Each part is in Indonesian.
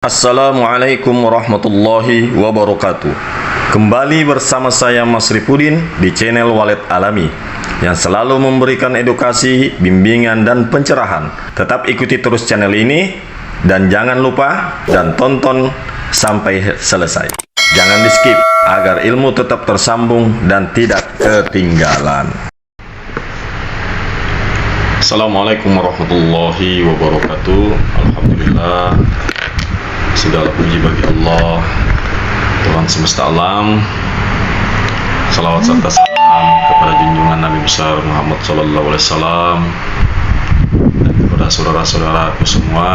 Assalamualaikum warahmatullahi wabarakatuh. Kembali bersama saya Mas Rifudin di channel Walet Alami yang selalu memberikan edukasi, bimbingan, dan pencerahan. Tetap ikuti terus channel ini dan jangan lupa dan tonton sampai selesai. Jangan di skip agar ilmu tetap tersambung dan tidak ketinggalan. Assalamualaikum warahmatullahi wabarakatuh. Alhamdulillah, segala puji bagi Allah, Tuhan semesta alam. Salawat serta salam kepada junjungan Nabi besar Muhammad sallallahu alaihi wasallam dan kepada saudara-saudaraku semua,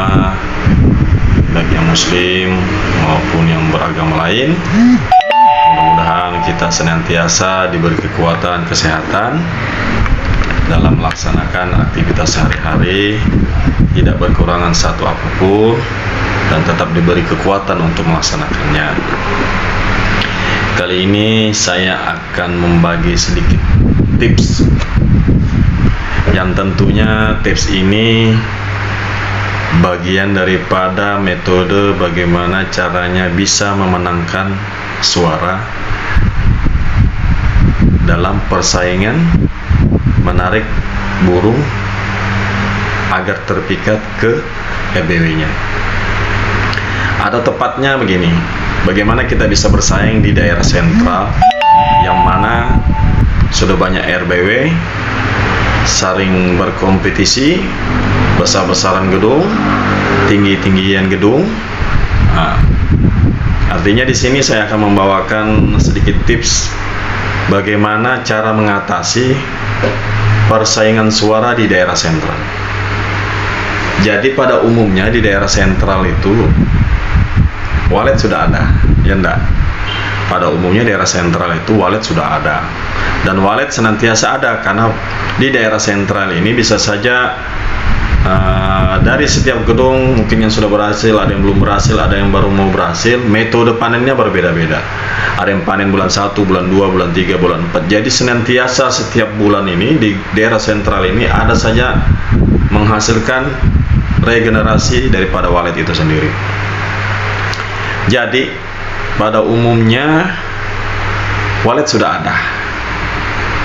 baik yang muslim maupun yang beragama lain. Mudah-mudahan kita senantiasa diberi kekuatan, kesehatan dalam melaksanakan aktivitas sehari-hari, tidak berkurangan satu apapun, dan tetap diberi kekuatan untuk melaksanakannya. Kali ini saya akan membagi sedikit tips, yang tentunya tips ini bagian daripada metode bagaimana caranya bisa memenangkan suara dalam persaingan menarik burung agar terpikat ke EBW-nya. Atau tepatnya begini, bagaimana kita bisa bersaing di daerah sentral yang mana sudah banyak RBW, saling berkompetisi, besar-besaran gedung, tinggi-tinggian gedung. Nah, artinya di sini saya akan membawakan sedikit tips bagaimana cara mengatasi persaingan suara di daerah sentral. Jadi pada umumnya di daerah sentral itu walet sudah ada, ya enggak? Pada umumnya daerah sentral itu walet sudah ada, dan walet senantiasa ada karena di daerah sentral ini bisa saja dari setiap gedung mungkin yang sudah berhasil, ada yang belum berhasil, ada yang baru mau berhasil. Metode panennya berbeda-beda. Ada yang panen bulan 1, bulan 2, bulan 3, bulan 4. Jadi senantiasa setiap bulan ini di daerah sentral ini ada saja menghasilkan regenerasi daripada walet itu sendiri. Jadi pada umumnya walet sudah ada.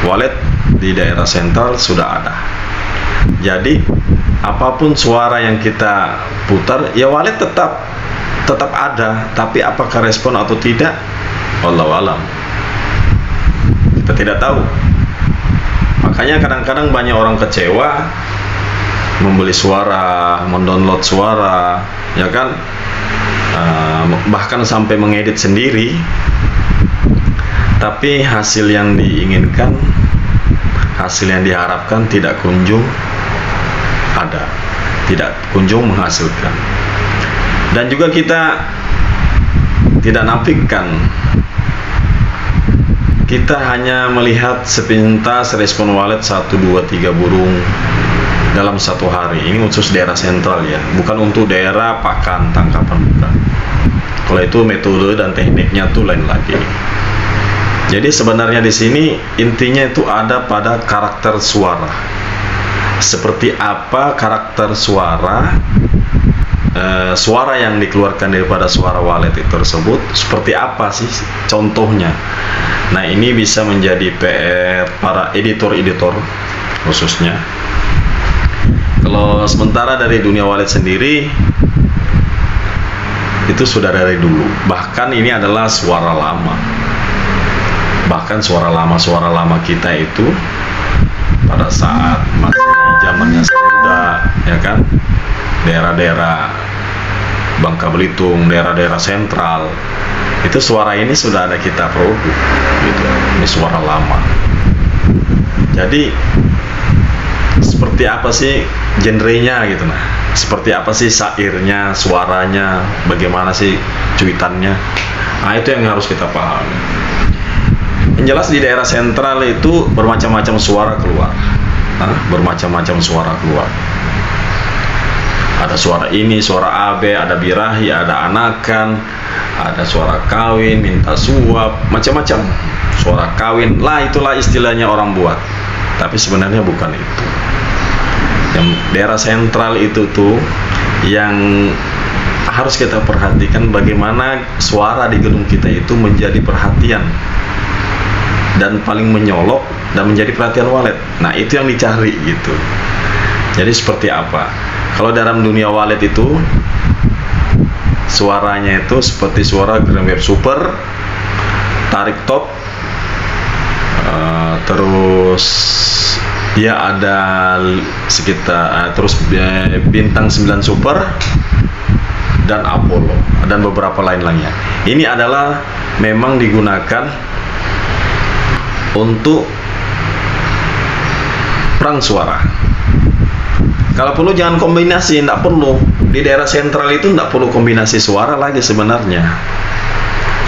Walet di daerah sentral sudah ada. Jadi apapun suara yang kita putar, ya walet tetap ada. Tapi apakah respon atau tidak, wallahu alam, kita tidak tahu. Makanya kadang-kadang banyak orang kecewa membeli suara, mendownload suara, ya kan, bahkan sampai mengedit sendiri, tapi hasil yang diinginkan, hasil yang diharapkan tidak kunjung ada, tidak kunjung menghasilkan. Dan juga kita tidak nafikan, kita hanya melihat sepintas respon walet 1, 2, 3 burung dalam satu hari. Ini khusus daerah sentral ya, bukan untuk daerah pakan tangkapan, bukan. Kalau itu metode dan tekniknya tuh lain lagi. Jadi sebenarnya di sini intinya itu ada pada karakter suara. Seperti apa karakter suara, suara yang dikeluarkan daripada suara walet itu tersebut, seperti apa sih contohnya. Nah, ini bisa menjadi PR para editor-editor khususnya. Kalau sementara dari dunia walet sendiri itu sudah dari dulu, bahkan ini adalah suara lama. Bahkan suara lama kita itu pada saat masih zamannya Samuda, ya kan, daerah-daerah Bangka Belitung, daerah-daerah sentral, itu suara ini sudah ada kita produk gitu. Ini suara lama. Jadi seperti apa sih genrenya gitu, nah seperti apa sih syairnya, suaranya, bagaimana sih cuitannya. Nah, itu yang harus kita pahami. Yang jelas di daerah sentral itu bermacam-macam suara keluar. Bermacam-macam suara keluar. Ada suara ini, suara AB, ada birahi, ada anakan, ada suara kawin, minta suap, macam-macam suara kawin lah, itulah istilahnya orang buat. Tapi sebenarnya bukan itu. Yang daerah sentral itu tuh yang harus kita perhatikan bagaimana suara di gedung kita itu menjadi perhatian dan paling menyolok dan menjadi perhatian walet. Nah, itu yang dicari gitu. Jadi seperti apa? Kalau dalam dunia walet itu suaranya itu seperti suara Greenwave Super, tarik top, terus ya ada sekitar terus bintang 9 Super dan Apollo dan beberapa lain lainnya. Ini adalah memang digunakan untuk perang suara. Kalau perlu jangan kombinasi, tidak perlu. Di daerah sentral itu tidak perlu kombinasi suara lagi sebenarnya.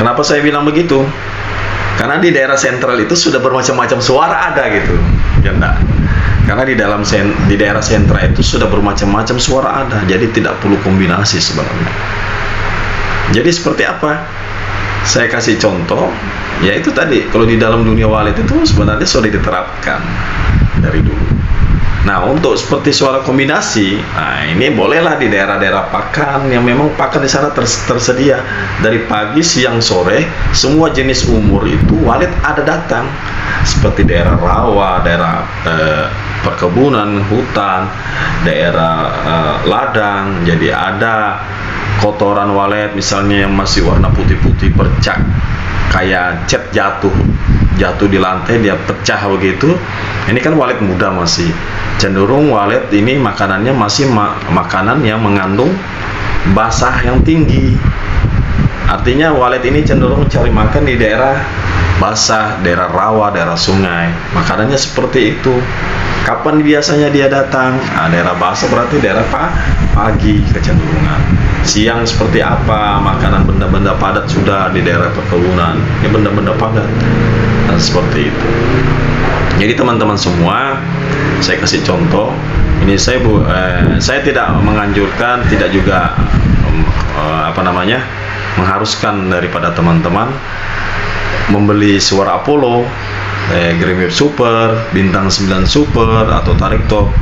Kenapa saya bilang begitu? Karena di daerah sentral itu sudah bermacam-macam suara ada gitu, ya enggak? Karena di daerah sentral itu sudah bermacam-macam suara ada, jadi tidak perlu kombinasi sebenarnya. Jadi seperti apa? Saya kasih contoh, yaitu tadi kalau di dalam dunia walet itu sebenarnya sudah diterapkan dari dulu. Nah, untuk seperti suara kombinasi, nah ini bolehlah di daerah-daerah pakan yang memang pakan di sana tersedia dari pagi, siang, sore, semua jenis umur itu walet ada datang. Seperti daerah rawa, daerah perkebunan, hutan, daerah ladang, jadi ada kotoran walet misalnya yang masih warna putih-putih bercak kayak cat jatuh di lantai, dia pecah begitu. Ini kan walet muda, masih cenderung walet ini makanannya masih makanan yang mengandung basah yang tinggi. Artinya walet ini cenderung cari makan di daerah basah, daerah rawa, daerah sungai. Makanannya seperti itu. Kapan biasanya dia datang? Nah, daerah basah berarti daerah pagi kecenderungan. Siang seperti apa? Makanan benda-benda padat sudah di daerah perkebunan. Ini benda-benda padat. Dan seperti itu. Jadi teman-teman semua, saya kasih contoh. Ini saya tidak menganjurkan, tidak juga mengharuskan daripada teman-teman membeli suara Apollo, Greenwave Super, bintang 9 Super atau tarik top.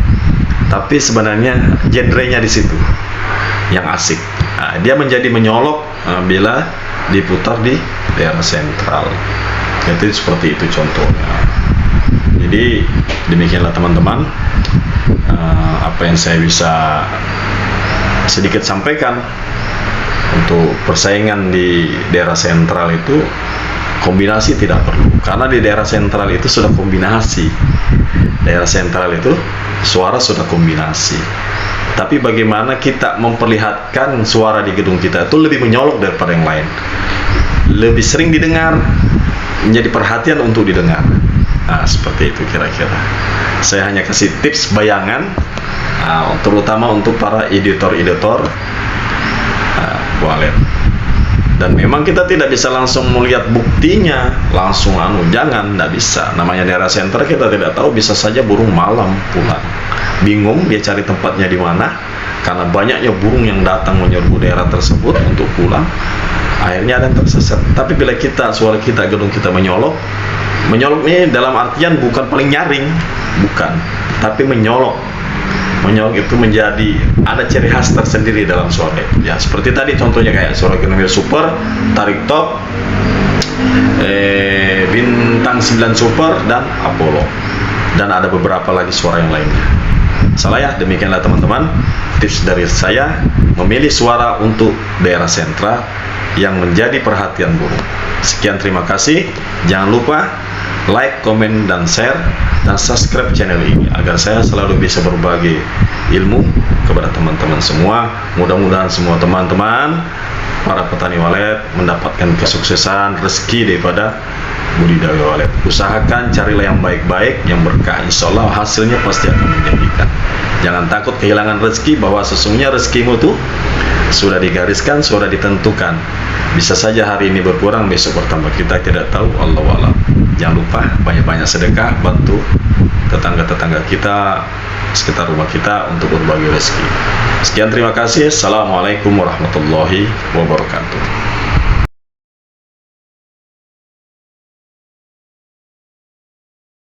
Tapi sebenarnya genrenya di situ yang asik. Nah, dia menjadi menyolok bila diputar di daerah sentral. Jadi seperti itu contohnya. Jadi demikianlah teman-teman apa yang saya bisa sedikit sampaikan. Untuk persaingan di daerah sentral itu kombinasi tidak perlu, karena di daerah sentral itu sudah kombinasi. Daerah sentral itu suara sudah kombinasi. Tapi bagaimana kita memperlihatkan suara di gedung kita itu lebih menyolok daripada yang lain, lebih sering didengar, menjadi perhatian untuk didengar. Nah, seperti itu kira-kira. Saya hanya kasih tips bayangan, terutama untuk para editor-editor walet. Dan memang kita tidak bisa langsung melihat buktinya, langsung jangan, tidak bisa. Namanya daerah sentral kita tidak tahu, bisa saja burung malam pulang. Bingung dia cari tempatnya di mana, karena banyaknya burung yang datang menyerbu daerah tersebut untuk pulang. Akhirnya ada yang tersesat. Tapi bila suara kita, gedung kita menyolok ini dalam artian bukan paling nyaring, bukan, tapi menyolok itu menjadi ada ciri khas tersendiri dalam suara itu. Ya, seperti tadi contohnya kayak suara Greenwave Super, tarik top, bintang 9 Super dan Apollo. Dan ada beberapa lagi suara yang lainnya. Salah ya, demikianlah teman-teman tips dari saya memilih suara untuk daerah sentral yang menjadi perhatian burung. Sekian, terima kasih. Jangan lupa like, komen, dan share, dan subscribe channel ini agar saya selalu bisa berbagi ilmu kepada teman-teman semua. Mudah-mudahan semua teman-teman para petani walet mendapatkan kesuksesan, rezeki daripada budidaya walet. Usahakan carilah yang baik-baik, yang berkah. Insya Allah hasilnya pasti akan menjanjikan. Jangan takut kehilangan rezeki, bahwa sesungguhnya rezekimu tuh sudah digariskan, sudah ditentukan. Bisa saja hari ini berkurang, besok bertambah. Kita tidak tahu, Allahu a'lam. Jangan lupa banyak-banyak sedekah, bantu tetangga-tetangga kita sekitar rumah kita untuk berbagi rezeki. Sekian, terima kasih. Assalamualaikum warahmatullahi wabarakatuh.